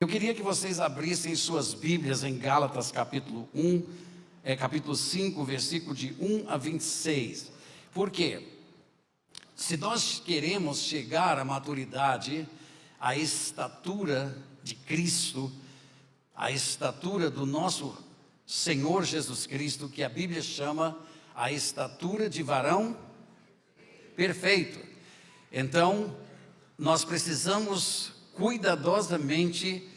Eu queria que vocês abrissem suas Bíblias em Gálatas capítulo 1, capítulo 5, versículo de 1 a 26. Por quê? Se nós queremos chegar à maturidade, à estatura de Cristo, à estatura do nosso Senhor Jesus Cristo, que a Bíblia chama a estatura de varão perfeito. Então, nós precisamos cuidadosamente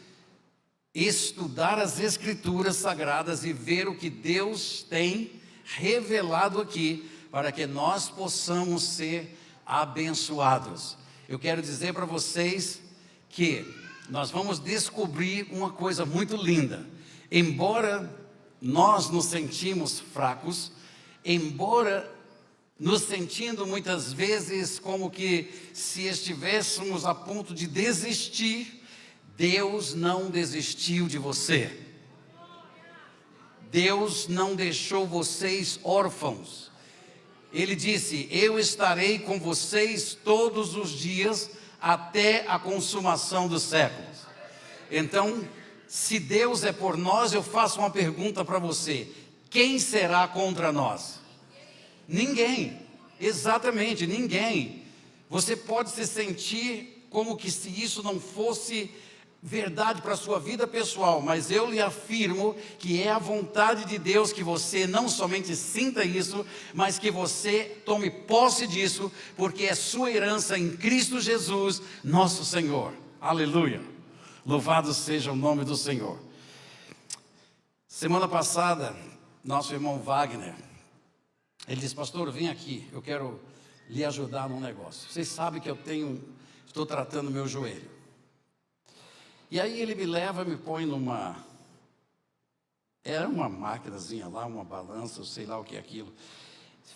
estudar as Escrituras Sagradas e ver o que Deus tem revelado aqui, para que nós possamos ser abençoados. Eu quero dizer para vocês que nós vamos descobrir uma coisa muito linda. Embora nós nos sentimos fracos, embora nos sentindo muitas vezes como que se estivéssemos a ponto de desistir, Deus não desistiu de você. Deus não deixou vocês órfãos. Ele disse: eu estarei com vocês todos os dias até a consumação dos séculos. Então, se Deus é por nós, eu faço uma pergunta para você: quem será contra nós? Ninguém, exatamente ninguém. Você pode se sentir como que se isso não fosse verdade para a sua vida pessoal, mas eu lhe afirmo que é a vontade de Deus que você não somente sinta isso, mas que você tome posse disso, porque é sua herança em Cristo Jesus, nosso Senhor. Aleluia! Louvado seja o nome do Senhor. Semana passada, nosso irmão Wagner, ele disse: pastor, vem aqui, eu quero lhe ajudar num negócio. Vocês sabem que estou tratando meu joelho. E aí ele me leva, me põe era uma maquinazinha lá, uma balança, eu sei lá o que é aquilo.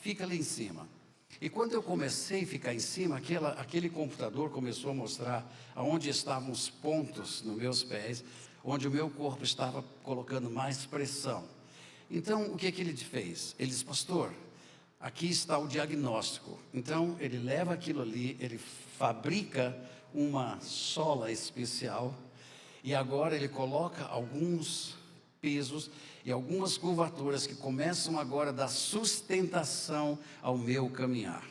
Fica ali em cima. E quando eu comecei a ficar em cima, aquele computador começou a mostrar aonde estavam os pontos nos meus pés, onde o meu corpo estava colocando mais pressão. Então, o que ele fez? Ele disse: pastor, aqui está o diagnóstico. Então, ele leva aquilo ali, ele fabrica uma sola especial, e agora ele coloca alguns pesos e algumas curvaturas que começam agora a dar sustentação ao meu caminhar.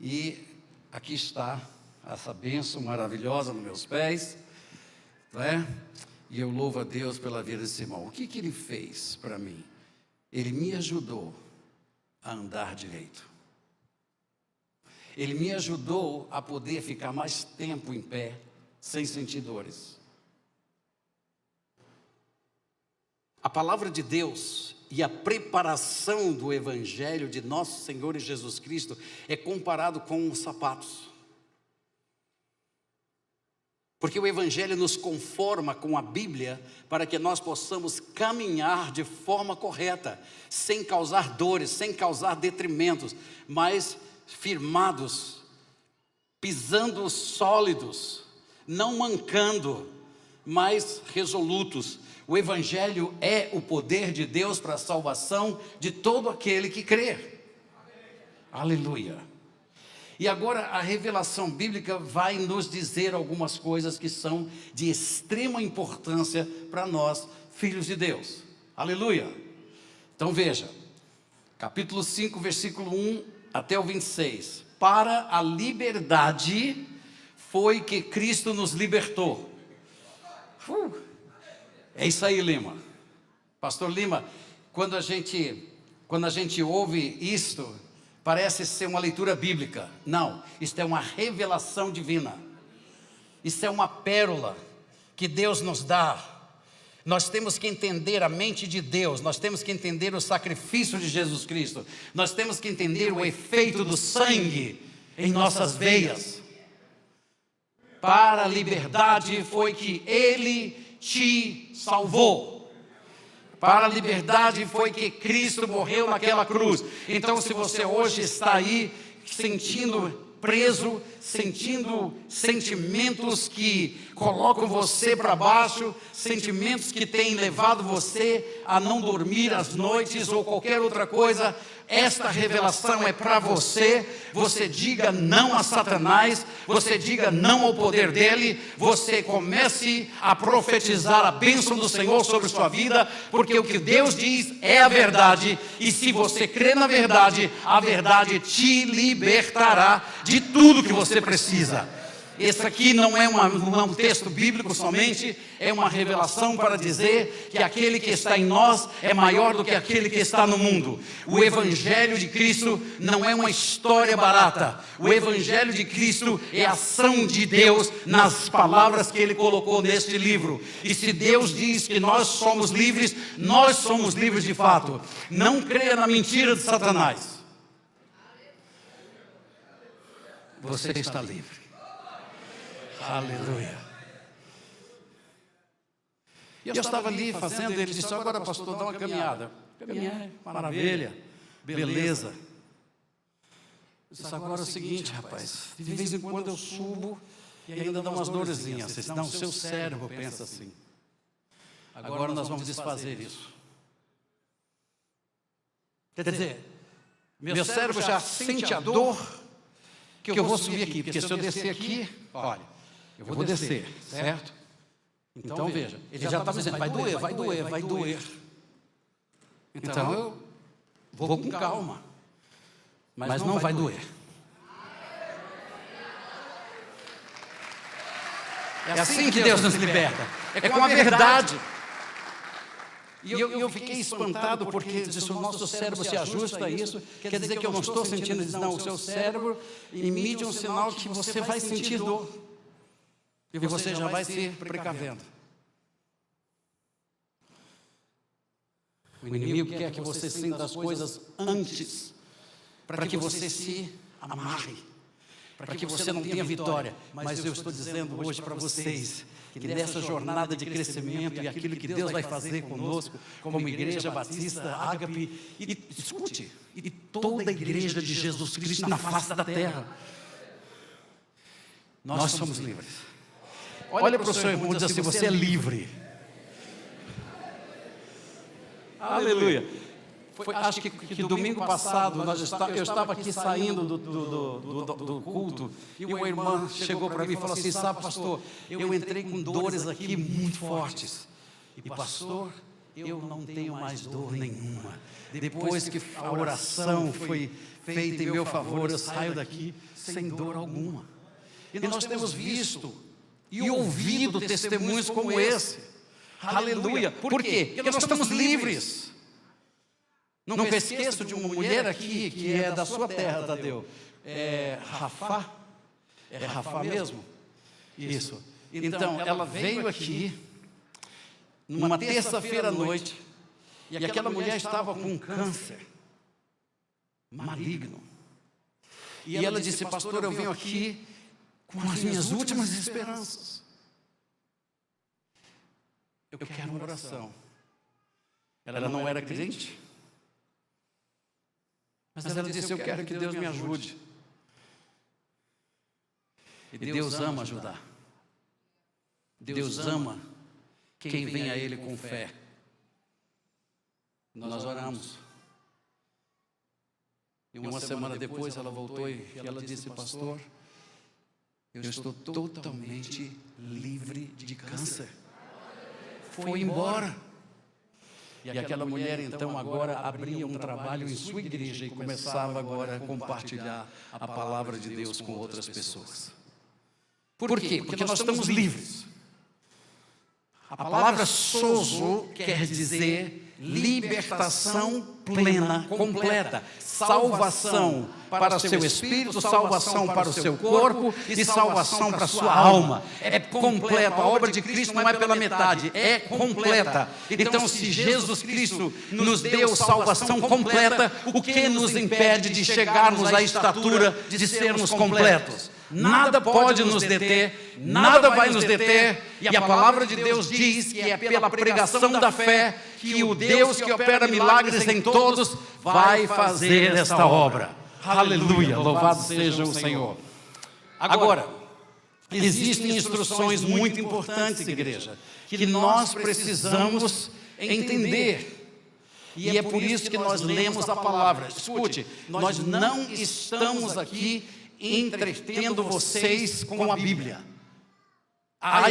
E aqui está essa bênção maravilhosa nos meus pés, não é? E eu louvo a Deus pela vida desse irmão. O que ele fez para mim? Ele me ajudou a andar direito. Ele me ajudou a poder ficar mais tempo em pé, sem sentir dores. A palavra de Deus e a preparação do Evangelho de nosso Senhor e Jesus Cristo é comparado com os sapatos. Porque o Evangelho nos conforma com a Bíblia para que nós possamos caminhar de forma correta, sem causar dores, sem causar detrimentos, mas firmados, pisando sólidos, não mancando, mas resolutos. O Evangelho é o poder de Deus para a salvação de todo aquele que crê. Aleluia. E agora a revelação bíblica vai nos dizer algumas coisas que são de extrema importância para nós, filhos de Deus. Aleluia. Então veja, capítulo 5, versículo 1 até o 26. Para a liberdade foi que Cristo nos libertou. É isso aí, Lima. Pastor Lima, quando a gente ouve isto, parece ser uma leitura bíblica. Não, isto é uma revelação divina. Isso é uma pérola que Deus nos dá. Nós temos que entender a mente de Deus, nós temos que entender o sacrifício de Jesus Cristo, nós temos que entender o efeito do sangue em nossas veias. Para a liberdade foi que Ele te salvou. Para a liberdade foi que Cristo morreu naquela cruz. Então, se você hoje está aí sentindo preso, sentindo sentimentos que colocam você para baixo, sentimentos que têm levado você a não dormir às noites ou qualquer outra coisa, esta revelação é para você. Você diga não a Satanás, você diga não ao poder dele, você comece a profetizar a bênção do Senhor sobre sua vida, porque o que Deus diz é a verdade, e se você crê na verdade, a verdade te libertará de tudo que você precisa. Esse aqui não é um texto bíblico somente, é uma revelação para dizer que aquele que está em nós é maior do que aquele que está no mundo. O Evangelho de Cristo não é uma história barata. O Evangelho de Cristo é a ação de Deus nas palavras que Ele colocou neste livro. E se Deus diz que nós somos livres de fato. Não creia na mentira de Satanás. Você está livre. Aleluia. E eu estava ali fazendo, ele disse: agora, pastor, dá uma caminhada. Caminhei, maravilha, beleza. Eu disse: agora é o seguinte, rapaz, de vez em quando eu subo e ainda dá umas dorezinhas. Senão o seu cérebro pensa assim. Agora nós vamos desfazer isso. Quer dizer, meu cérebro já sente a dor que eu vou subir aqui, porque se eu descer aqui, olha, eu vou descer, certo? Então veja, ele já está dizendo: vai doer, vai doer, vai doer. Então eu vou com calma, mas não vai doer. É assim que Deus nos liberta, é com a verdade. E eu fiquei espantado, porque se o nosso cérebro se ajusta a isso, quer dizer que eu não estou sentindo isso. Não, o seu cérebro emite um sinal que você vai sentir dor. E você já vai se precavendo. O inimigo quer que você sinta as coisas antes, para que você se amarre, para que você não tenha vitória. Mas eu estou dizendo hoje para vocês que nessa jornada de crescimento e aquilo que Deus vai fazer conosco, como Igreja Batista Ágape, e escute, e toda a Igreja de Jesus Cristo na face da terra, nós somos livres. Olha para o seu irmão e diz assim: você é livre. Aleluia. Acho que domingo passado eu estava aqui saindo do culto, e uma irmã chegou para mim e falou assim: sabe, pastor, eu entrei com dores aqui muito fortes. E pastor, eu não tenho mais dor nenhuma. Depois que a oração foi feita em meu favor, eu saio daqui sem dor alguma. E nós temos visto e ouvido testemunhos como esse. Aleluia. Por quê? Porque nós estamos livres. Não esqueço de uma mulher aqui que é da sua terra, Tadeu. É Rafá? É Rafá mesmo? Isso. Então, ela veio aqui numa terça-feira à noite, e aquela mulher estava com câncer maligno. E ela disse: pastor, eu venho aqui com as minhas últimas esperanças. Eu quero uma oração. Ela não era crente, mas ela disse: eu quero que Deus me ajude. E Deus ama ajudar. Deus ama quem vem a Ele com fé. Nós oramos. E uma semana depois ela voltou e ela disse: pastor, eu estou totalmente livre de câncer. Foi embora. E aquela mulher então agora abria um trabalho em sua igreja e começava agora a compartilhar a palavra de Deus com outras pessoas. Por quê? Porque nós estamos livres. A palavra sozo quer dizer libertação plena, completa, salvação para o seu espírito, salvação para o seu corpo e salvação para a sua alma. É completa, a obra de Cristo não é pela metade, é completa. Então, se Jesus Cristo nos deu salvação completa, o que nos impede de chegarmos à estatura de sermos completos? Nada pode nos deter, nada vai nos deter, e a palavra de Deus diz que é pela pregação da fé que o Deus que opera milagres em todos vai fazer esta obra. Aleluia, louvado seja o Senhor. Agora, existem instruções muito importantes, igreja, que nós precisamos entender. E é por isso que nós lemos a palavra. Escute, nós não estamos aqui entretendo vocês com a Bíblia.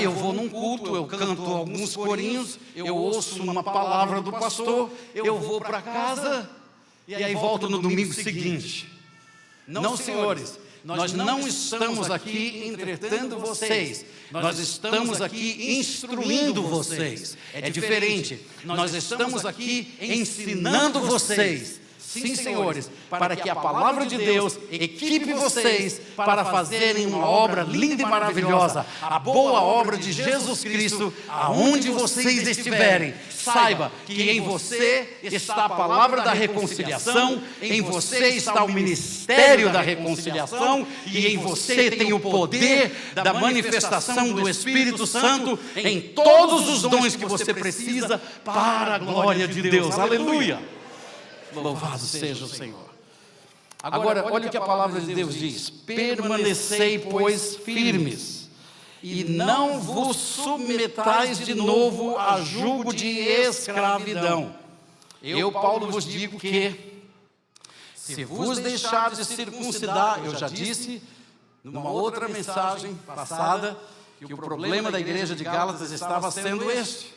Eu vou num culto, eu canto alguns corinhos, eu ouço uma palavra do pastor, eu vou para casa e aí volto no domingo seguinte. Não, senhores, nós não estamos aqui entretendo vocês, nós estamos aqui instruindo vocês. É diferente, nós estamos aqui ensinando vocês. Sim, senhores, para que a palavra de Deus equipe vocês para fazerem uma obra linda e maravilhosa, a boa obra de Jesus Cristo, aonde vocês estiverem. Saiba que em você está a palavra da reconciliação, em você está o ministério da reconciliação, e em você tem o poder da manifestação do Espírito Santo em todos os dons que você precisa para a glória de Deus. Aleluia! Louvado seja o Senhor. Agora, olha o que a palavra de Deus diz: permanecei, pois, firmes, e não vos submetais de novo a jugo de escravidão. Eu, Paulo, vos digo que, se vos deixardes circuncidar, eu já disse, numa outra mensagem passada, que o problema da igreja de Gálatas estava sendo este.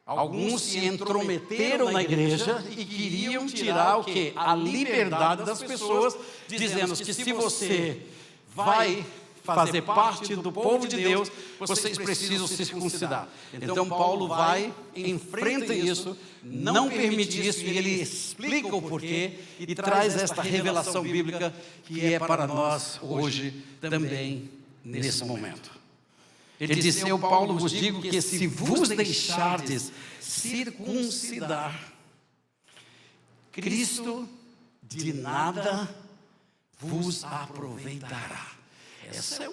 Alguns se intrometeram na igreja e queriam tirar o quê? A liberdade das pessoas, dizendo que se você vai fazer parte do povo de Deus, vocês precisam se circuncidar. Então Paulo vai, enfrenta isso, não permite isso, e ele explica o porquê e traz esta revelação bíblica que é para nós hoje também, nesse momento. Ele diz: eu, Paulo, vos digo que se vos deixardes circuncidar, Cristo de nada vos aproveitará. Essa é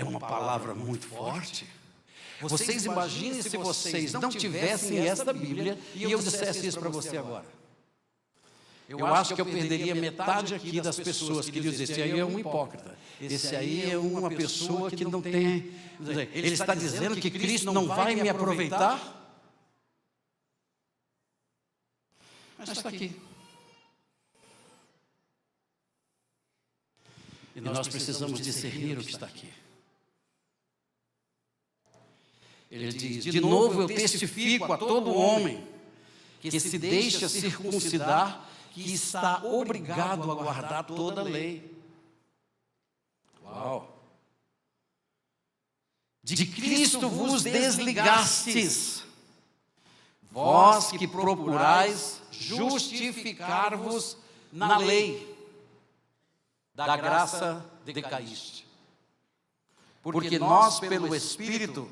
uma palavra muito forte. Vocês imaginem se vocês não tivessem esta Bíblia e eu dissesse isso para você agora. Eu acho que eu perderia metade aqui das pessoas que dizem: esse aí é um hipócrita, esse aí é uma pessoa que não tem... Ele está dizendo que Cristo não vai me aproveitar? Mas está aqui. E nós precisamos discernir o que está aqui. Ele diz: de novo eu testifico a todo homem que se deixa circuncidar, que está obrigado a guardar toda a lei. Uau! De Cristo vos desligastes, vós que procurais justificar-vos na lei, da graça decaíste. Porque nós, pelo Espírito,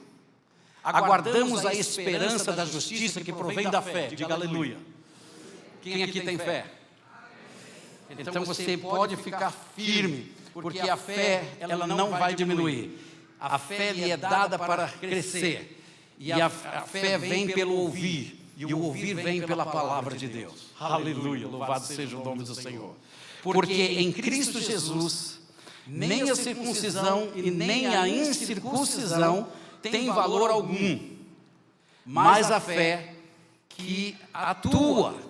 aguardamos a esperança da justiça que provém da fé. Diga aleluia. Quem aqui tem fé? Então você pode ficar firme, porque a fé, ela não vai diminuir. A fé lhe é dada para crescer, e a fé vem pelo ouvir, e o ouvir vem pela palavra de Deus. Aleluia, louvado seja o nome do Senhor. Porque em Cristo Jesus, nem a circuncisão e nem a incircuncisão tem valor algum, mas a fé que atua.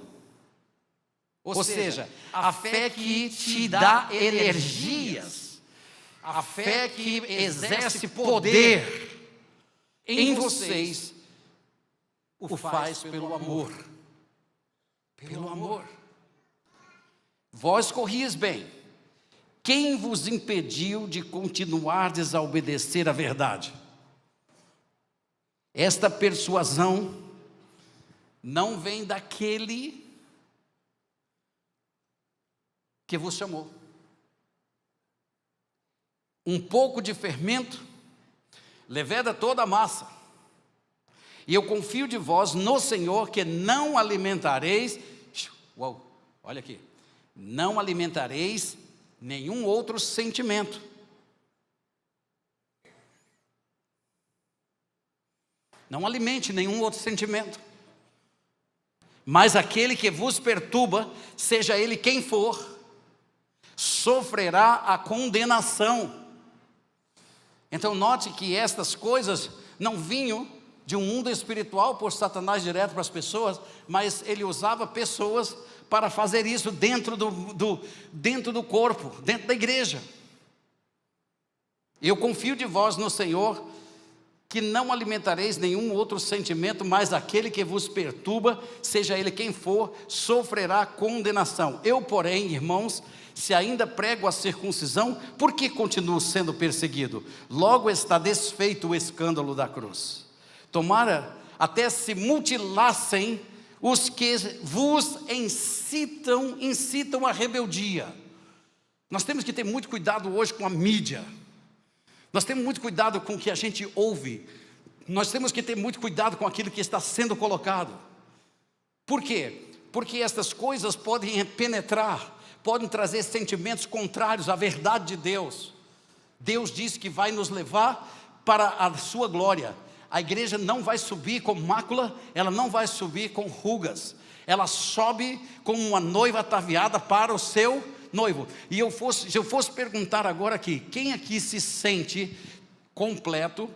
Ou seja, a fé que te dá energias, a fé que exerce poder em vocês, o faz pelo amor. Pelo amor. Vós corris bem. Quem vos impediu de continuardes a obedecer à verdade? Esta persuasão não vem daquele que vos chamou. Um pouco de fermento leveda toda a massa. E eu confio de vós no Senhor que não alimentareis, olha aqui, não alimentareis nenhum outro sentimento. Não alimente nenhum outro sentimento. Mas aquele que vos perturba, seja ele quem for, sofrerá a condenação. Então note que estas coisas não vinham de um mundo espiritual por Satanás direto para as pessoas, mas ele usava pessoas para fazer isso dentro do corpo, dentro da igreja. Eu confio de vós no Senhor, que não alimentareis nenhum outro sentimento, mas aquele que vos perturba, seja ele quem for, sofrerá condenação. Eu, porém, irmãos, se ainda prego a circuncisão, por que continuo sendo perseguido? Logo está desfeito o escândalo da cruz. Tomara até se mutilassem os que vos incitam à rebeldia. Nós temos que ter muito cuidado hoje com a mídia. Nós temos muito cuidado com o que a gente ouve. Nós temos que ter muito cuidado com aquilo que está sendo colocado. Por quê? Porque estas coisas podem penetrar, podem trazer sentimentos contrários à verdade de Deus. Deus disse que vai nos levar para a sua glória. A igreja não vai subir com mácula, ela não vai subir com rugas. Ela sobe como uma noiva ataviada para o seu noivo. E se eu fosse perguntar agora aqui, quem aqui se sente completo,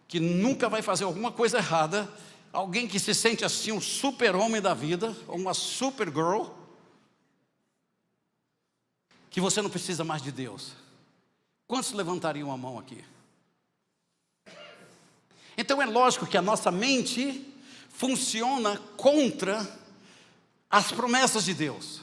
que nunca vai fazer alguma coisa errada, alguém que se sente assim um super-homem da vida, ou uma super-girl, que você não precisa mais de Deus? Quantos levantariam a mão aqui? Então é lógico que a nossa mente funciona contra as promessas de Deus.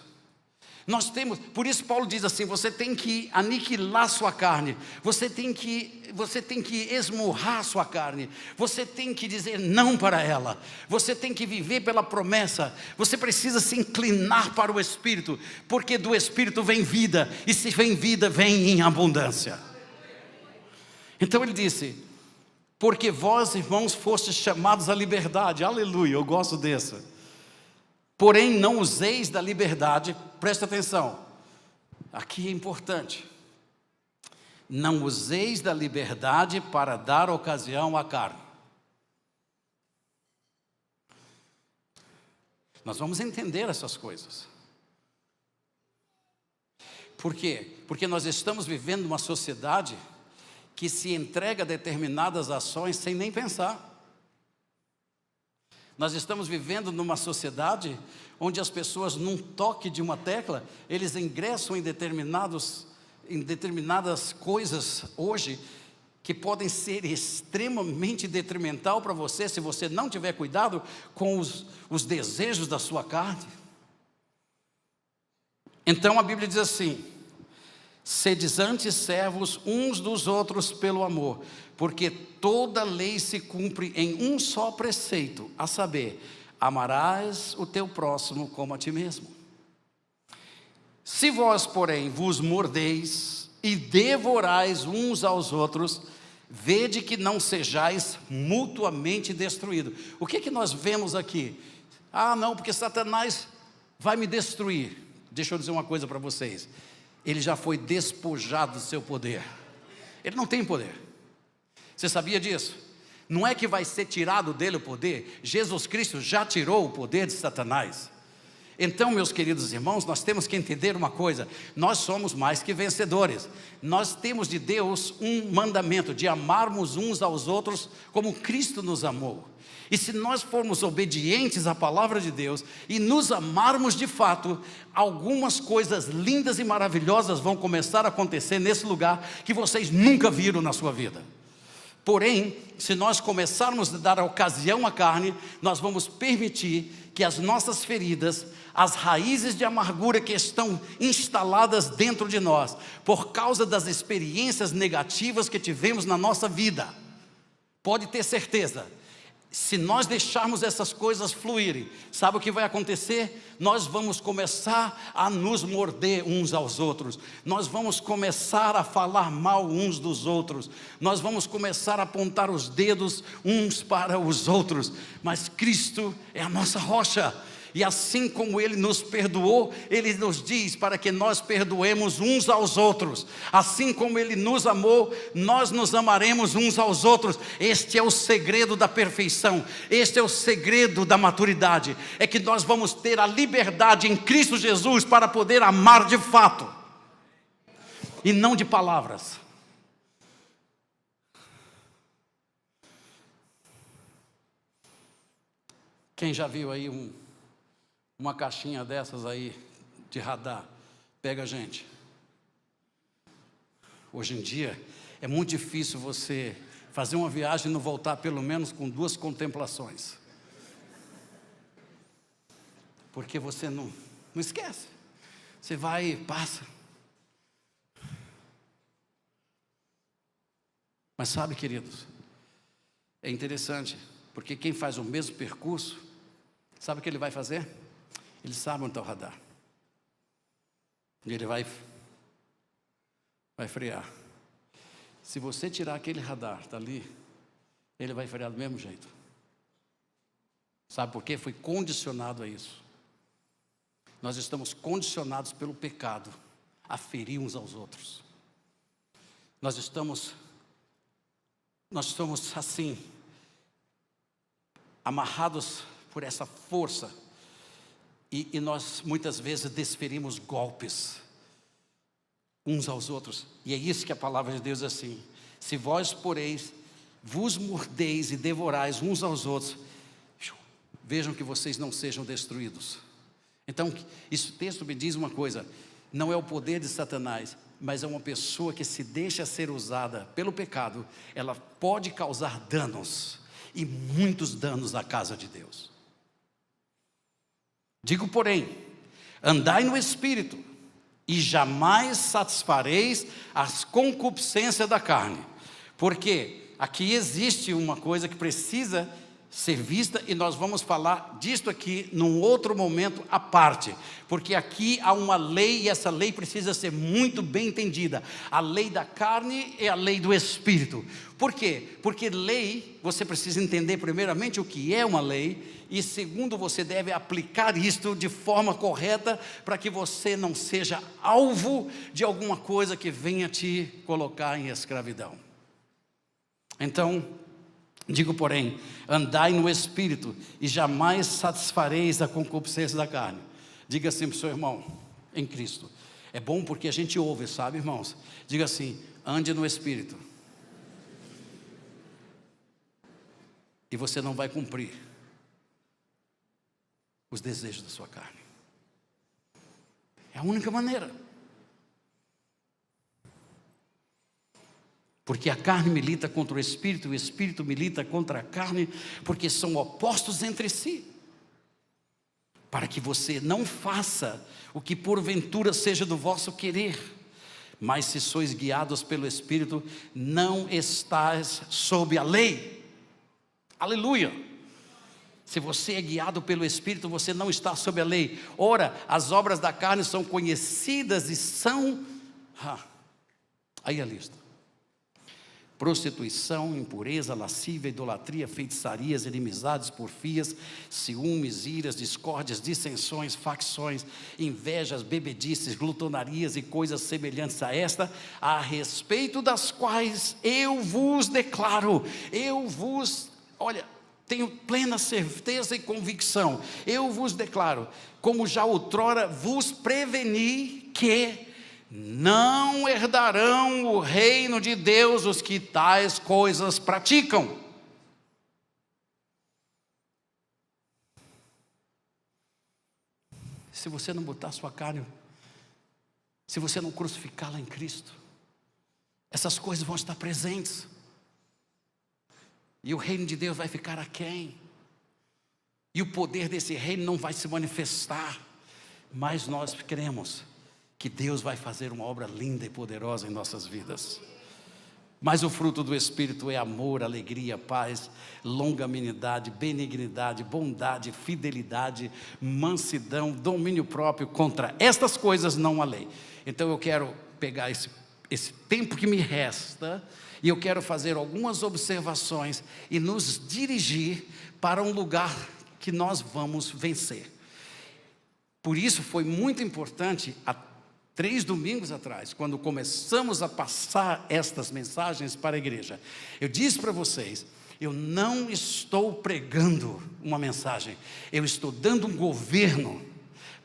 Nós temos, por isso Paulo diz assim, você tem que aniquilar sua carne, você tem que esmurrar sua carne, você tem que dizer não para ela, você tem que viver pela promessa, você precisa se inclinar para o Espírito, porque do Espírito vem vida, e se vem vida, vem em abundância. Então ele disse, porque vós, irmãos, fostes chamados à liberdade, aleluia, eu gosto dessa. Porém não useis da liberdade, presta atenção, aqui é importante, não useis da liberdade para dar ocasião à carne. Nós vamos entender essas coisas. Por quê? Porque nós estamos vivendo uma sociedade que se entrega a determinadas ações sem nem pensar. Nós estamos vivendo numa sociedade onde as pessoas, num toque de uma tecla, eles ingressam em determinadas coisas hoje, que podem ser extremamente detrimental para você, se você não tiver cuidado com os desejos da sua carne. Então a Bíblia diz assim, sedes antes servos uns dos outros pelo amor, porque toda lei se cumpre em um só preceito, a saber, amarás o teu próximo como a ti mesmo. Se vós, porém, vos mordeis e devorais uns aos outros, vede que não sejais mutuamente destruídos. O que nós vemos aqui? Ah, não, porque Satanás vai me destruir. Deixa eu dizer uma coisa para vocês. Ele já foi despojado do seu poder. Ele não tem poder. Você sabia disso? Não é que vai ser tirado dele o poder. Jesus Cristo já tirou o poder de Satanás. Então, meus queridos irmãos, nós temos que entender uma coisa. Nós somos mais que vencedores. Nós temos de Deus um mandamento de amarmos uns aos outros como Cristo nos amou. E se nós formos obedientes à palavra de Deus e nos amarmos de fato, algumas coisas lindas e maravilhosas vão começar a acontecer nesse lugar que vocês nunca viram na sua vida. Porém, se nós começarmos a dar ocasião à carne, nós vamos permitir que as nossas feridas, as raízes de amargura que estão instaladas dentro de nós, por causa das experiências negativas que tivemos na nossa vida, pode ter certeza, se nós deixarmos essas coisas fluírem, sabe o que vai acontecer? Nós vamos começar a nos morder uns aos outros, nós vamos começar a falar mal uns dos outros, nós vamos começar a apontar os dedos uns para os outros, mas Cristo é a nossa rocha. E assim como Ele nos perdoou, Ele nos diz para que nós perdoemos uns aos outros. Assim como Ele nos amou, nós nos amaremos uns aos outros. Este é o segredo da perfeição. Este é o segredo da maturidade. É que nós vamos ter a liberdade em Cristo Jesus para poder amar de fato. E não de palavras. Quem já viu aí uma caixinha dessas aí de radar? Pega a gente. Hoje em dia é muito difícil você fazer uma viagem e não voltar pelo menos com 2 contemplações. Porque você não esquece. Você vai e passa. Mas sabe, queridos, é interessante, porque quem faz o mesmo percurso, sabe o que ele vai fazer? Ele sabe onde está o radar. E ele vai frear. Se você tirar aquele radar dali, ele vai frear do mesmo jeito. Sabe por quê? Foi condicionado a isso. Nós estamos condicionados pelo pecado a ferir uns aos outros. Nós estamos assim, amarrados por essa força, e nós muitas vezes desferimos golpes uns aos outros, e é isso que a palavra de Deus diz assim: se vós, porém, vos mordeis e devorais uns aos outros, vejam que vocês não sejam destruídos. Então, esse texto me diz uma coisa: não é o poder de Satanás, mas é uma pessoa que se deixa ser usada pelo pecado, ela pode causar danos, e muitos danos à casa de Deus. Digo, porém, andai no Espírito, e jamais satisfareis as concupiscências da carne. Porque aqui existe uma coisa que precisa ser vista, e nós vamos falar disto aqui num outro momento à parte, porque aqui há uma lei, e essa lei precisa ser muito bem entendida. A lei da carne e a lei do Espírito. Por quê? Porque lei, você precisa entender primeiramente o que é uma lei, e segundo, você deve aplicar isto de forma correta, para que você não seja alvo de alguma coisa que venha te colocar em escravidão. Então, digo, porém, andai no Espírito, e jamais satisfareis a concupiscência da carne. Diga assim para o seu irmão, em Cristo. É bom porque a gente ouve, sabe, irmãos? Diga assim: ande no Espírito, e você não vai cumprir os desejos da sua carne. É a única maneira. Porque a carne milita contra o Espírito, e o Espírito milita contra a carne, porque são opostos entre si. Para que você não faça o que porventura seja do vosso querer, mas se sois guiados pelo Espírito, não estáis sob a lei. Aleluia! Se você é guiado pelo Espírito, você não está sob a lei. Ora, as obras da carne são conhecidas e são... aí a lista: prostituição, impureza, lascívia, idolatria, feitiçarias, inimizades, porfias, ciúmes, iras, discórdias, dissensões, facções, invejas, bebedices, glutonarias e coisas semelhantes a esta, a respeito das quais eu vos declaro, tenho plena certeza e convicção, eu vos declaro, como já outrora vos preveni, que não herdarão o reino de Deus os que tais coisas praticam. Se você não botar sua carne, se você não crucificá-la em Cristo, essas coisas vão estar presentes, e o reino de Deus vai ficar aquém, e o poder desse reino não vai se manifestar. Mas nós cremos que Deus vai fazer uma obra linda e poderosa em nossas vidas. Mas o fruto do Espírito é amor, alegria, paz, longanimidade, benignidade, bondade, fidelidade, mansidão, domínio próprio. Contra estas coisas não há lei. Então eu quero pegar esse tempo que me resta, e eu quero fazer algumas observações e nos dirigir para um lugar que nós vamos vencer. Por isso foi muito importante, há 3 domingos atrás, quando começamos a passar estas mensagens para a igreja, eu disse para vocês: eu não estou pregando uma mensagem, eu estou dando um governo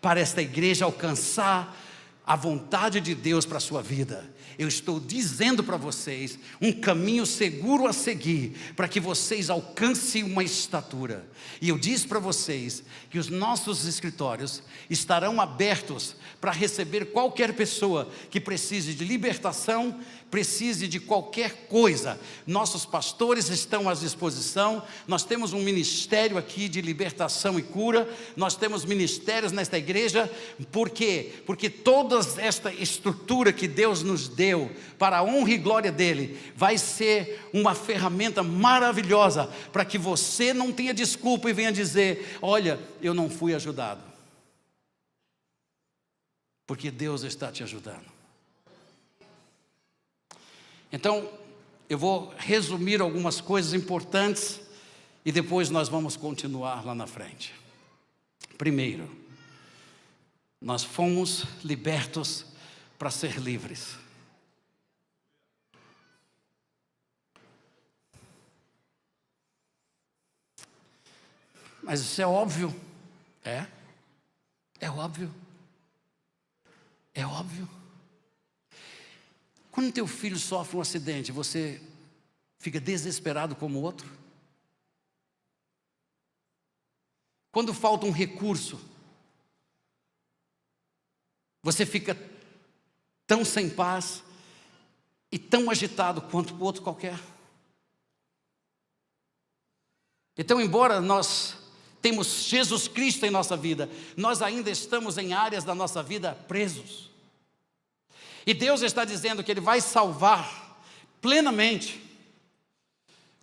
para esta igreja alcançar a vontade de Deus para a sua vida. Eu estou dizendo para vocês um caminho seguro a seguir, para que vocês alcancem uma estatura. E eu disse para vocês que os nossos escritórios estarão abertos para receber qualquer pessoa que precise de libertação, precise de qualquer coisa. Nossos pastores estão à disposição. Nós temos um ministério aqui de libertação e cura. Nós temos ministérios nesta igreja. Por quê? Porque toda esta estrutura que Deus nos deu para a honra e glória dele vai ser uma ferramenta maravilhosa para que você não tenha desculpa e venha dizer: olha, eu não fui ajudado. Porque Deus está te ajudando. Então, eu vou resumir algumas coisas importantes e depois nós vamos continuar lá na frente. Primeiro, nós fomos libertos para ser livres. Mas isso é óbvio. É óbvio. É óbvio. Quando teu filho sofre um acidente, você fica desesperado como o outro? Quando falta um recurso, você fica tão sem paz e tão agitado quanto o outro qualquer? Então, embora nós temos Jesus Cristo em nossa vida, nós ainda estamos em áreas da nossa vida presos. E Deus está dizendo que Ele vai salvar plenamente.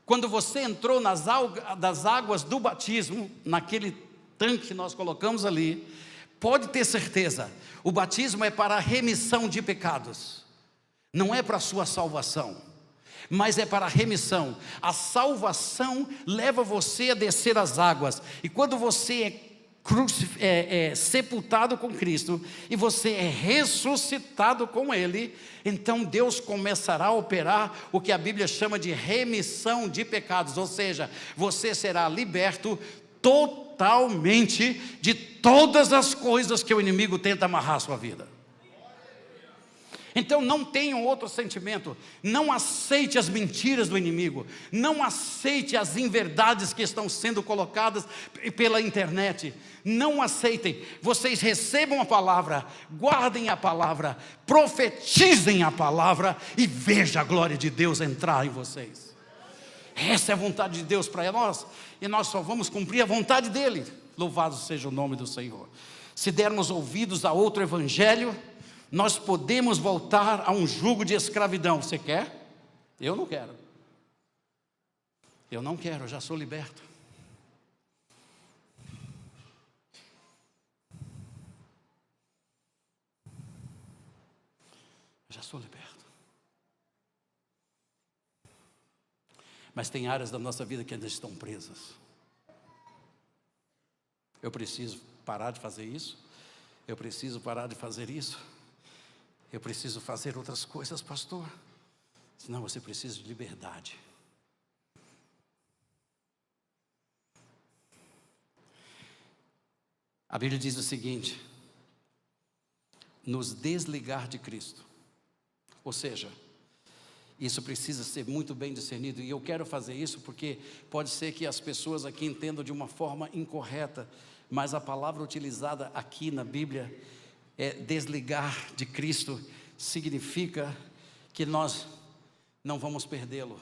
Quando você entrou das águas do batismo, naquele tanque que nós colocamos ali, pode ter certeza, o batismo é para a remissão de pecados. Não é para a sua salvação, mas é para a remissão. A leva você a descer as águas. E quando você é sepultado com Cristo e você é ressuscitado com Ele, então Deus começará a operar o que a Bíblia chama de remissão de pecados. Ou seja, você será liberto totalmente de todas as coisas que o inimigo tenta amarrar a sua vida. Então não tenha outro sentimento. Não aceite as mentiras do inimigo. Não aceite as inverdades que estão sendo colocadas pela internet. Não aceitem. Vocês recebam a palavra, guardem a palavra, profetizem a palavra e veja a glória de Deus entrar em vocês. Essa é a vontade de Deus para nós, e nós só vamos cumprir a vontade dele. Louvado seja o nome do Senhor. Se dermos ouvidos a outro evangelho, nós podemos voltar a um jugo de escravidão. Você quer? Eu não quero. Eu não quero, eu já sou liberto. Eu já sou liberto. Mas tem áreas da nossa vida que ainda estão presas. Eu preciso parar de fazer isso. Eu preciso parar de fazer isso. Eu preciso fazer outras coisas, pastor. Senão você precisa de liberdade. A Bíblia diz o seguinte: nos desligar de Cristo. Ou seja, isso precisa ser muito bem discernido. E eu quero fazer isso porque pode ser que as pessoas aqui entendam de uma forma incorreta, mas a palavra utilizada aqui na Bíblia é desligar de Cristo, significa que nós não vamos perdê-lo,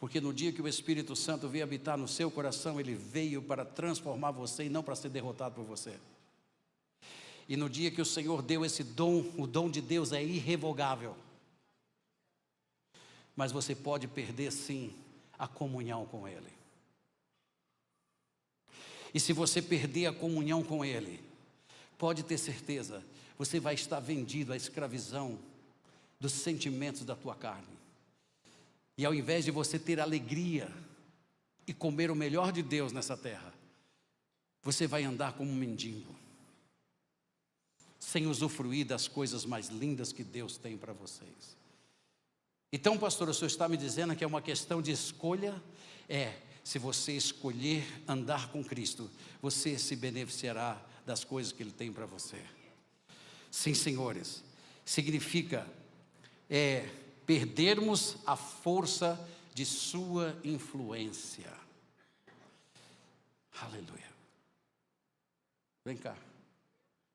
porque no dia que o Espírito Santo veio habitar no seu coração, ele veio para transformar você e não para ser derrotado por você. E no dia que o Senhor deu esse dom, o dom de Deus é irrevogável, mas você pode perder sim a comunhão com Ele. E se você perder a comunhão com Ele, pode ter certeza, você vai estar vendido à escravidão dos sentimentos da tua carne. E ao invés de você ter alegria e comer o melhor de Deus nessa terra, você vai andar como um mendigo, sem usufruir das coisas mais lindas que Deus tem para vocês. Então, pastor, o senhor está me dizendo que é uma questão de escolha? Se você escolher andar com Cristo, você se beneficiará das coisas que Ele tem para você. Sim, senhores, significa perdermos a força de sua influência. Aleluia. Vem cá.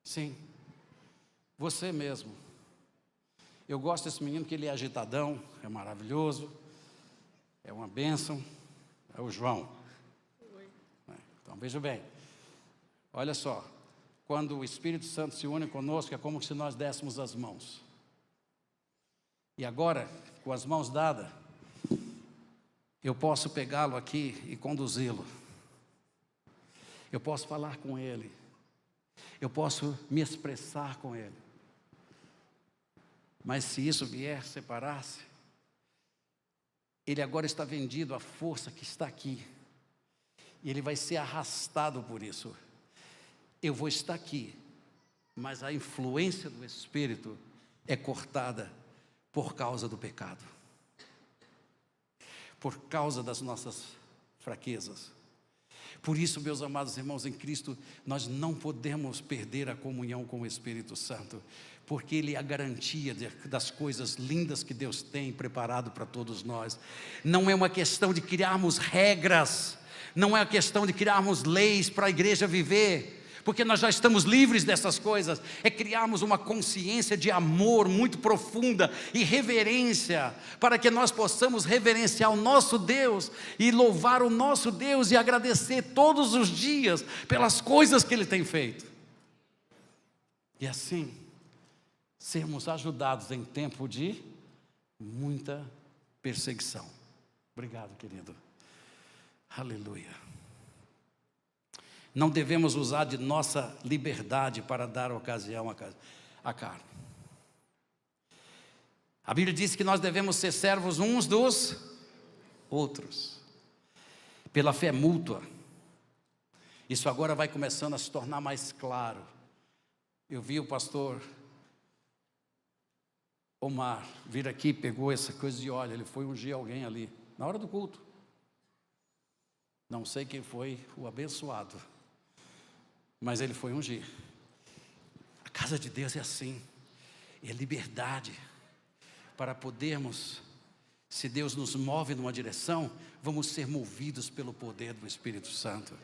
Sim, você mesmo. Eu gosto desse menino que ele é agitadão, é maravilhoso, é uma bênção. É o João. Então veja bem, olha só, quando o Espírito Santo se une conosco, é como se nós dessemos as mãos. E agora, com as mãos dadas, eu posso pegá-lo aqui e conduzi-lo. Eu posso falar com ele. Eu posso me expressar com ele. Mas se isso vier separar-se, ele agora está vendido à força que está aqui. E ele vai ser arrastado por isso. Eu vou estar aqui, mas a influência do Espírito é cortada por causa do pecado. Por causa das nossas fraquezas. Por isso, meus amados irmãos em Cristo, nós não podemos perder a comunhão com o Espírito Santo, porque Ele é a garantia das coisas lindas que Deus tem preparado para todos nós. Não é uma questão de criarmos regras, não é uma questão de criarmos leis para a igreja viver, porque nós já estamos livres dessas coisas. É criarmos uma consciência de amor muito profunda e reverência, para que nós possamos reverenciar o nosso Deus e louvar o nosso Deus e agradecer todos os dias pelas coisas que Ele tem feito. E assim, sermos ajudados em tempo de muita perseguição. Obrigado, querido. Aleluia. Não devemos usar de nossa liberdade para dar ocasião à carne. A Bíblia diz que nós devemos ser servos uns dos outros, pela fé mútua. Isso agora vai começando a se tornar mais claro. Eu vi o pastor Omar vir aqui, pegou essa coisa de óleo, ele foi ungir alguém ali, na hora do culto. Não sei quem foi o abençoado, mas ele foi ungir. A casa de Deus é assim, é liberdade, para podermos, se Deus nos move numa direção, vamos ser movidos pelo poder do Espírito Santo.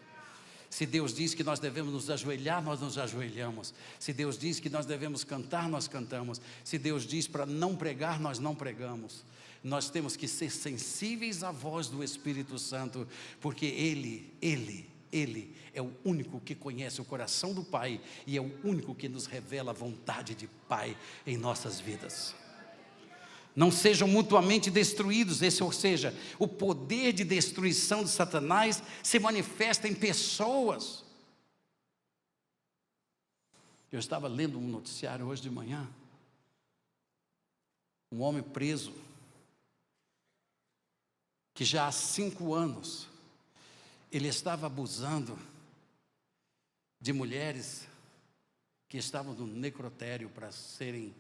Se Deus diz que nós devemos nos ajoelhar, nós nos ajoelhamos. Se Deus diz que nós devemos cantar, nós cantamos. Se Deus diz para não pregar, nós não pregamos. Nós temos que ser sensíveis à voz do Espírito Santo, porque Ele é o único que conhece o coração do Pai e é o único que nos revela a vontade de Pai em nossas vidas. Não sejam mutuamente destruídos, ou seja, o poder de destruição de Satanás se manifesta em pessoas. Eu estava lendo um noticiário hoje de manhã, um homem preso, que já há 5 anos, ele estava abusando de mulheres que estavam no necrotério para serem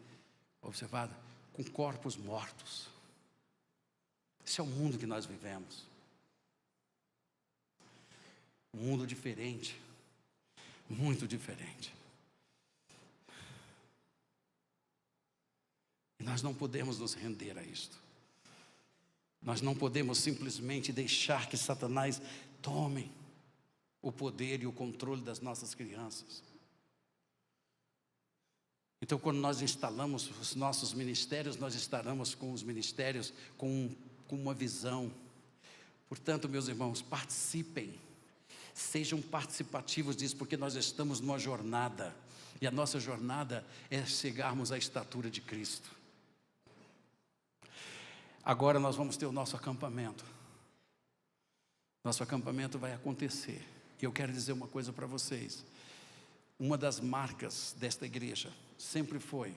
observadas, com corpos mortos. Esse é o mundo que nós vivemos. Um mundo diferente, muito diferente. E nós não podemos nos render a isto. Nós não podemos simplesmente deixar que Satanás tome o poder e o controle das nossas crianças. Então, quando nós instalamos os nossos ministérios, nós estaremos com os ministérios com uma visão. Portanto, meus irmãos, participem, sejam participativos disso, porque nós estamos numa jornada, e a nossa jornada é chegarmos à estatura de Cristo. Agora nós vamos ter o nosso acampamento. Nosso acampamento vai acontecer. E eu quero dizer uma coisa para vocês. Uma das marcas desta igreja sempre foi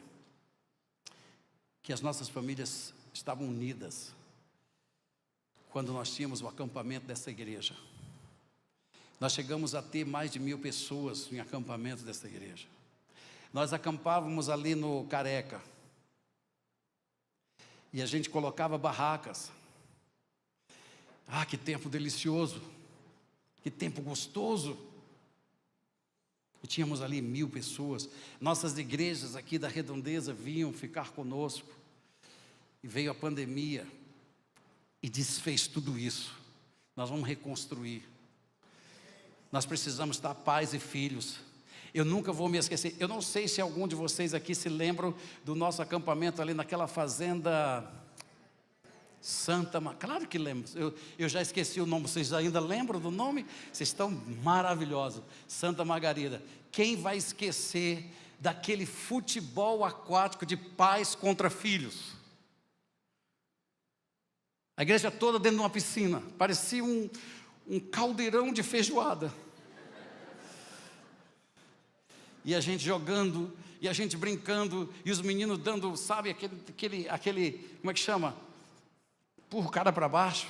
que as nossas famílias estavam unidas quando nós tínhamos o acampamento dessa igreja. Nós chegamos a ter mais de 1000 pessoas em acampamento dessa igreja. Nós acampávamos ali no Careca e a gente colocava barracas. Ah, que tempo delicioso, que tempo gostoso. E tínhamos ali 1000 pessoas. Nossas igrejas aqui da Redondeza vinham ficar conosco. E veio a pandemia e desfez tudo isso. Nós vamos reconstruir. Nós precisamos estar pais e filhos. Eu nunca vou me esquecer. Eu não sei se algum de vocês aqui se lembram do nosso acampamento ali naquela fazenda Claro que lembro. Eu já esqueci o nome. Vocês ainda lembram do nome? Vocês estão maravilhosos. Santa Margarida. Quem vai esquecer daquele futebol aquático de pais contra filhos? A igreja toda dentro de uma piscina. Parecia um caldeirão de feijoada. E a gente jogando, e a gente brincando, e os meninos dando, sabe, aquele como é que chama? Empurra o cara para baixo,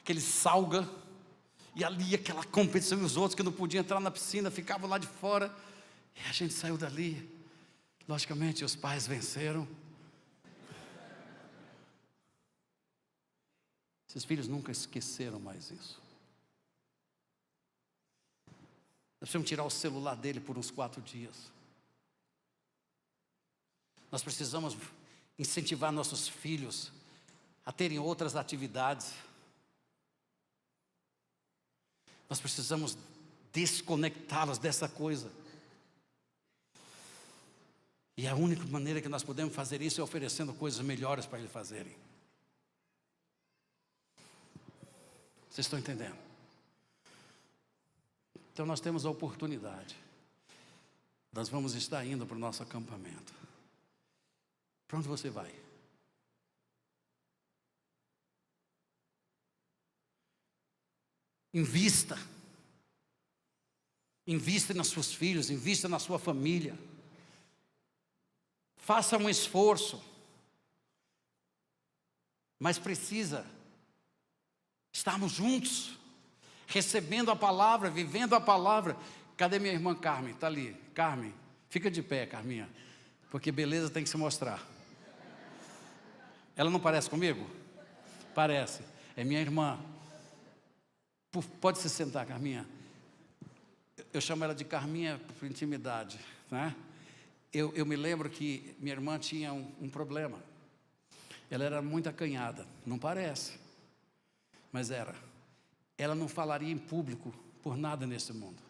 aquele salga, e ali aquela competição, e os outros que não podiam entrar na piscina, ficavam lá de fora, e a gente saiu dali. Logicamente os pais venceram. Esses filhos nunca esqueceram mais isso. Nós precisamos tirar o celular dele por uns 4 dias. Nós precisamos incentivar nossos filhos a terem outras atividades. Nós precisamos desconectá-los dessa coisa. E a única maneira que nós podemos fazer isso é oferecendo coisas melhores para eles fazerem. Vocês estão entendendo? Então nós temos a oportunidade. Nós vamos estar indo para o nosso acampamento. Para onde você vai? Invista. Invista nos seus filhos, invista na sua família. Faça um esforço. Mas precisa estarmos juntos, recebendo a palavra, vivendo a palavra. Cadê minha irmã Carmen? Está ali. Carmen, fica de pé, Carminha, porque beleza tem que se mostrar. Ela não parece comigo? Parece. É minha irmã. Pode se sentar, Carminha. Eu chamo ela de Carminha por intimidade, né? Eu me lembro que minha irmã tinha um problema. Ela era muito acanhada. Não parece, mas era. Ela não falaria em público por nada nesse mundo.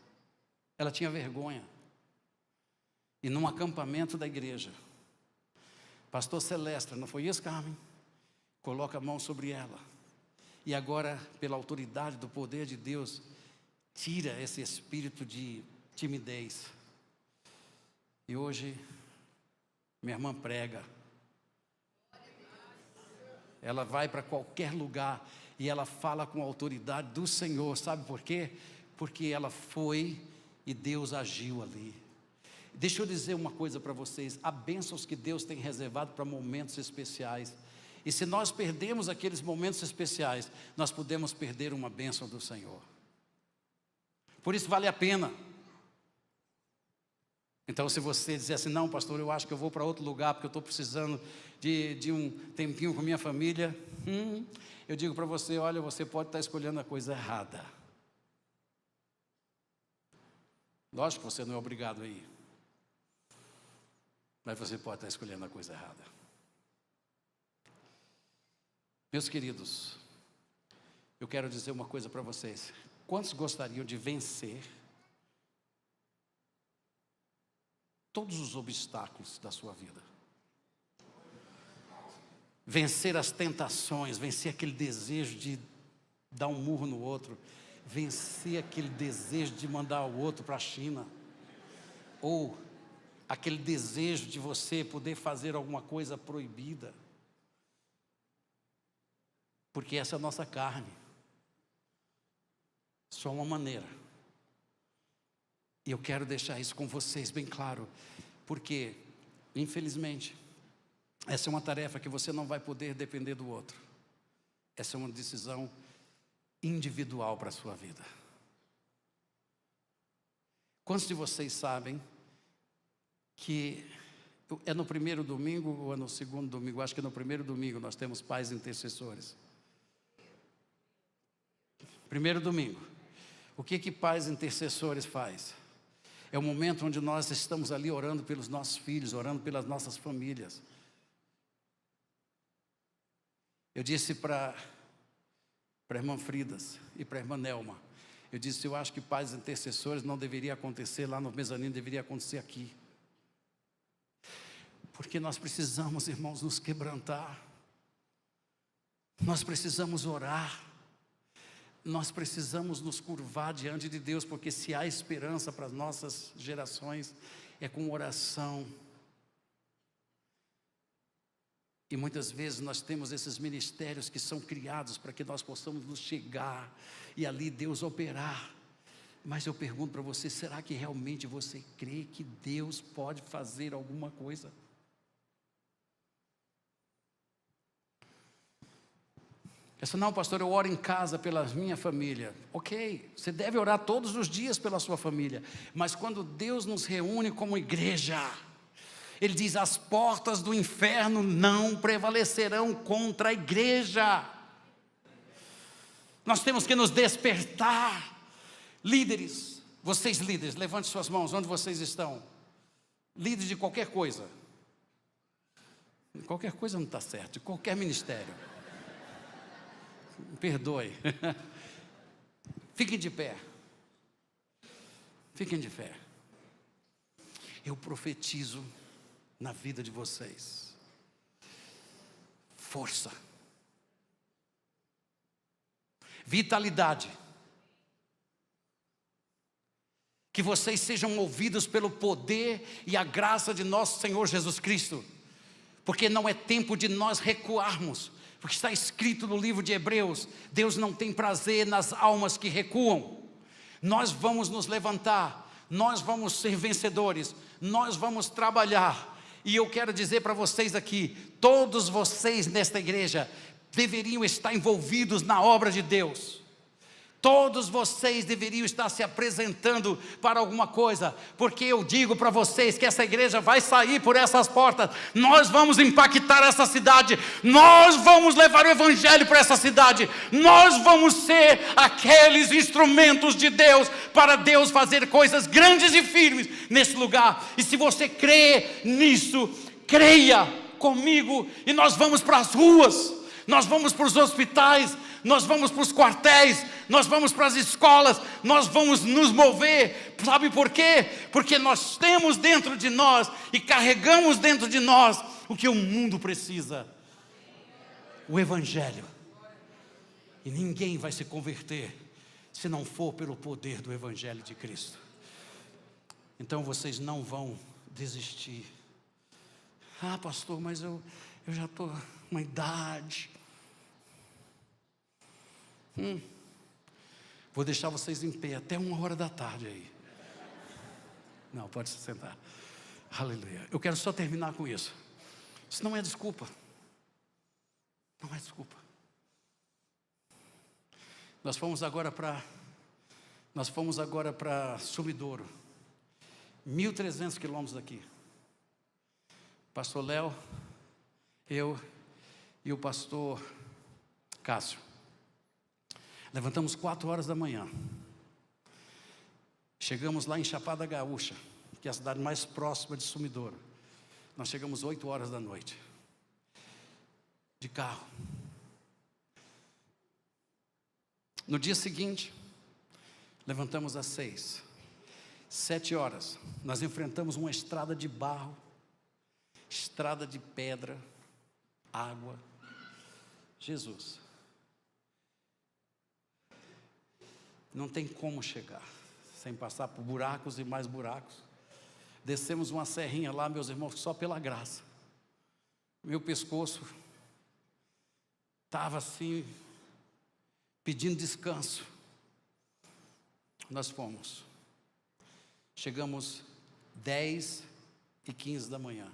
Ela tinha vergonha. E num acampamento da igreja, pastor Celeste, não foi isso, Carmen? Coloca a mão sobre ela. E agora, pela autoridade do poder de Deus, tira esse espírito de timidez. E hoje, minha irmã prega. Ela vai para qualquer lugar e ela fala com a autoridade do Senhor. Sabe por quê? Porque ela foi e Deus agiu ali. Deixa eu dizer uma coisa para vocês. Há bênçãos que Deus tem reservado para momentos especiais. E se nós perdemos aqueles momentos especiais, nós podemos perder uma bênção do Senhor. Por isso vale a pena. Então, se você dizer assim, não, pastor, eu acho que eu vou para outro lugar, porque eu estou precisando de um tempinho com minha família, eu digo para você, olha, você pode estar escolhendo a coisa errada. Lógico que você não é obrigado a ir, mas você pode estar escolhendo a coisa errada. Meus queridos, eu quero dizer uma coisa para vocês. Quantos gostariam de vencer todos os obstáculos da sua vida? Vencer as tentações, vencer aquele desejo de dar um murro no outro, vencer aquele desejo de mandar o outro para a China, ou aquele desejo de você poder fazer alguma coisa proibida, porque essa é a nossa carne. Só uma maneira. E eu quero deixar isso com vocês bem claro, porque, infelizmente, essa é uma tarefa que você não vai poder depender do outro. Essa é uma decisão individual para a sua vida. Quantos de vocês sabem que é no primeiro domingo ou é no segundo domingo? Acho que é no primeiro domingo nós temos pais intercessores. Primeiro domingo. O que pais intercessores faz? É o momento onde nós estamos ali orando pelos nossos filhos, orando pelas nossas famílias. Eu disse para a irmã Fridas e para a irmã Nelma, eu disse, eu acho que pais intercessores não deveria acontecer lá no mezanino, deveria acontecer aqui. Porque nós precisamos, irmãos, nos quebrantar. Nós precisamos orar. Nós precisamos nos curvar diante de Deus, porque se há esperança para as nossas gerações, é com oração. E muitas vezes nós temos esses ministérios que são criados para que nós possamos nos chegar e ali Deus operar. Mas eu pergunto para você, será que realmente você crê que Deus pode fazer alguma coisa? Disse, não, pastor, eu oro em casa pela minha família. Ok, você deve orar todos os dias pela sua família. Mas quando Deus nos reúne como igreja, Ele diz, as portas do inferno não prevalecerão contra a igreja. Nós temos que nos despertar. Líderes, vocês líderes, levante suas mãos, onde vocês estão? Líderes de qualquer coisa. Qualquer coisa não está certo, de qualquer ministério. Perdoe. Fiquem de pé. Fiquem de pé. Eu profetizo na vida de vocês força, vitalidade, que vocês sejam movidos pelo poder e a graça de nosso Senhor Jesus Cristo, porque não é tempo de nós recuarmos, porque está escrito no livro de Hebreus, Deus não tem prazer nas almas que recuam. Nós vamos nos levantar, nós vamos ser vencedores, nós vamos trabalhar. E eu quero dizer para vocês aqui, todos vocês nesta igreja deveriam estar envolvidos na obra de Deus. Todos vocês deveriam estar se apresentando para alguma coisa, porque eu digo para vocês que essa igreja vai sair por essas portas. Nós vamos impactar essa cidade, nós vamos levar o evangelho para essa cidade, nós vamos ser aqueles instrumentos de Deus, para Deus fazer coisas grandes e firmes nesse lugar. E se você crê nisso, creia comigo, e nós vamos para as ruas, nós vamos para os hospitais, nós vamos para os quartéis, nós vamos para as escolas, nós vamos nos mover. Sabe por quê? Porque nós temos dentro de nós e carregamos dentro de nós o que o mundo precisa: o evangelho. E ninguém vai se converter se não for pelo poder do evangelho de Cristo. Então vocês não vão desistir. Ah, pastor, mas eu já estou com uma idade. Vou deixar vocês em pé até 1h aí. Não, pode se sentar. Aleluia. Eu quero só terminar com isso. Isso não é desculpa. Não é desculpa. Nós fomos agora para Sumidouro, 1.300 quilômetros daqui. Pastor Léo, eu e o pastor Cássio. Levantamos 4h da manhã. Chegamos lá em Chapada Gaúcha, que é a cidade mais próxima de Sumidouro. Nós chegamos 8h da noite. De carro. No dia seguinte, levantamos às 6h. 7h, nós enfrentamos uma estrada de barro, estrada de pedra, água. Jesus. Não tem como chegar sem passar por buracos e mais buracos. Descemos uma serrinha lá, meus irmãos, só pela graça. Meu pescoço estava assim, pedindo descanso. Nós fomos. Chegamos 10h15 da manhã.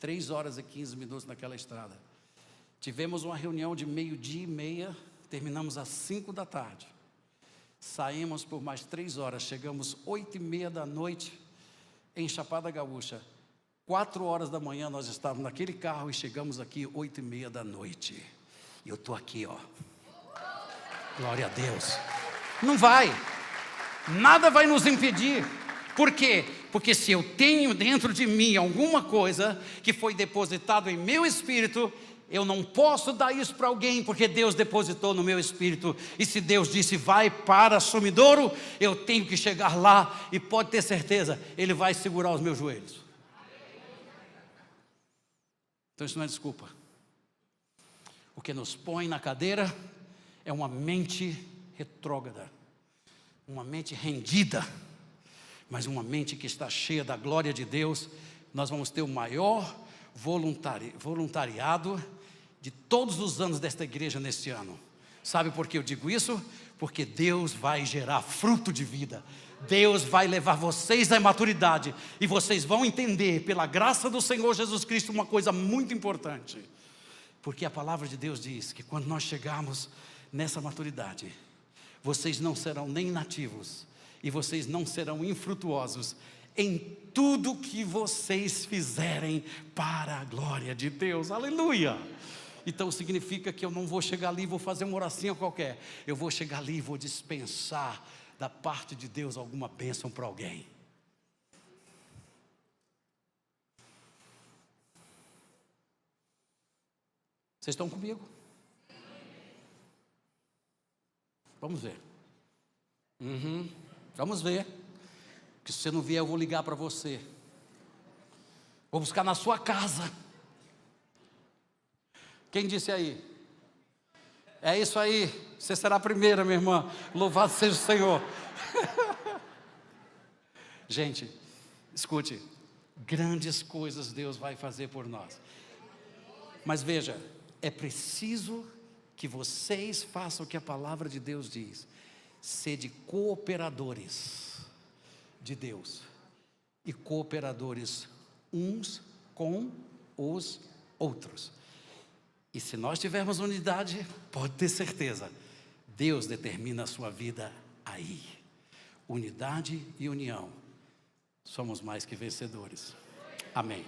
3h15 naquela estrada. Tivemos uma reunião de 12h30, terminamos às 5 da tarde. Saímos por mais 3 horas, chegamos 8h30 da noite em Chapada Gaúcha. 4h da manhã nós estávamos naquele carro e chegamos aqui 8h30 da noite. E eu estou aqui, ó. Glória a Deus. Não vai. Nada vai nos impedir. Por quê? Porque se eu tenho dentro de mim alguma coisa que foi depositado em meu espírito, eu não posso dar isso para alguém, porque Deus depositou no meu espírito. E se Deus disse vai para Sumidouro, eu tenho que chegar lá, e pode ter certeza, Ele vai segurar os meus joelhos. Então isso não é desculpa. O que nos põe na cadeira é uma mente retrógrada, uma mente rendida, mas uma mente que está cheia da glória de Deus. Nós vamos ter o maior voluntariado de todos os anos desta igreja neste ano. Sabe por que eu digo isso? Porque Deus vai gerar fruto de vida. Deus vai levar vocês à maturidade, e vocês vão entender, pela graça do Senhor Jesus Cristo, uma coisa muito importante. Porque a palavra de Deus diz que quando nós chegarmos nessa maturidade, vocês não serão nem nativos, e vocês não serão infrutuosos em tudo que vocês fizerem para a glória de Deus. Aleluia! Então significa que eu não vou chegar ali e vou fazer uma oração qualquer. Eu vou chegar ali e vou dispensar da parte de Deus alguma bênção para alguém. Vocês estão comigo? Vamos ver. Vamos ver. Que se você não vier, eu vou ligar para você. Vou buscar na sua casa. Quem disse aí? É isso aí. Você será a primeira, minha irmã. Louvado seja o Senhor. Gente, escute. Grandes coisas Deus vai fazer por nós. Mas veja, é preciso que vocês façam o que a palavra de Deus diz. Sede cooperadores de Deus e cooperadores uns com os outros. E se nós tivermos unidade, pode ter certeza, Deus determina a sua vida aí. Unidade e união, somos mais que vencedores. Amém.